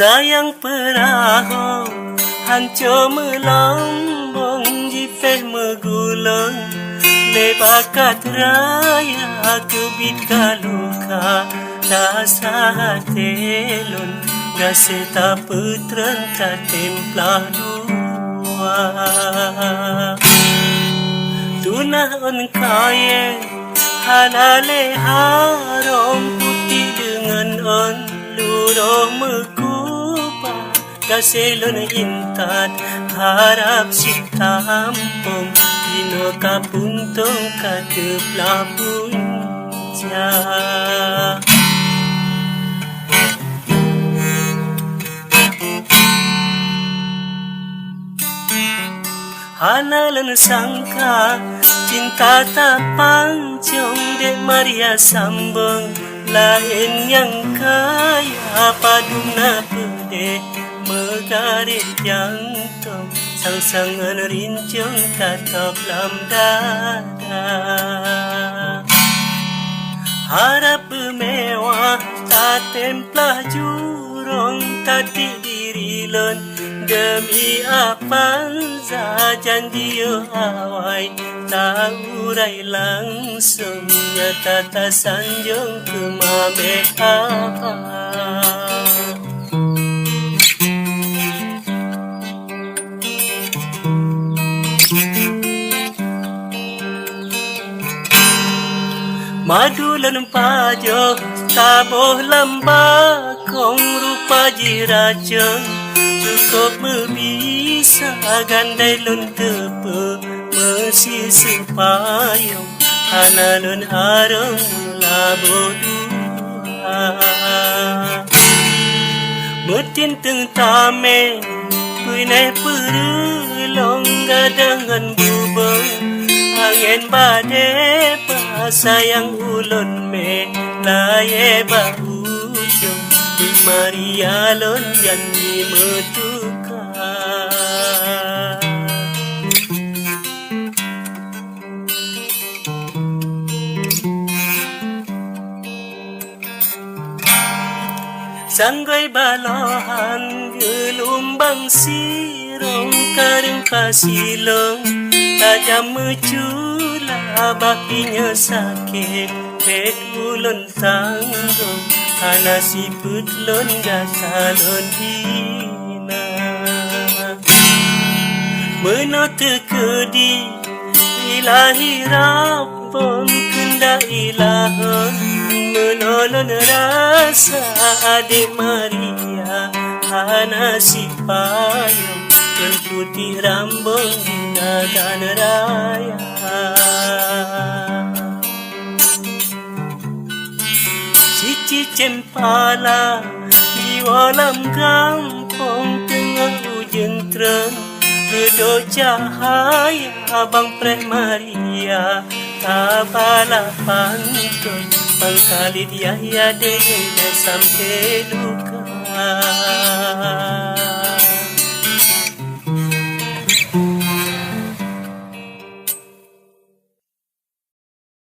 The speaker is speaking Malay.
Sayang perahu hancur melambung jipeh megulung lebakat raya kebit kaluka rasa telun gaseta putran tatemplah dua tunah on kaya halale harom putih dengan on luruh mekupa kaselon intat harap si tampung dino kapuntung kadeplah punca hanalan sangka cinta tak pancung dek Maria sambung lain yang kaya paduna pede megarit jantung sang-sangan rincung tatap lam dada harap mewah tak templah jurung tadi diri lon demi apa janji awai tak urai langsung nyata tak sanjung kemame apa madulan pajo taboh lambakong rupa jirajeng cukup membisa gandai lun tepe mesisi payung hanalun harung labodua metin teng tame kuinai perulong gadangan bubeng angin badai pasayang ulun me laye bahujung di Maria lon janji metuka sanggoi balohan gelumbang sirong karing pasilong tajam mencula bakinya sakit bed ulun tanggung ana siput lon gasalon hina menote kedi ilahi rabbon kenda ilahon menolon rasa adik Maria ana sipayung dan putih rambung di nagan raya Cici cempala di walam kampung tengah hujan terang redo cahaya abang Preh Maria tabala pantun pangkalit yahya deh sampai luka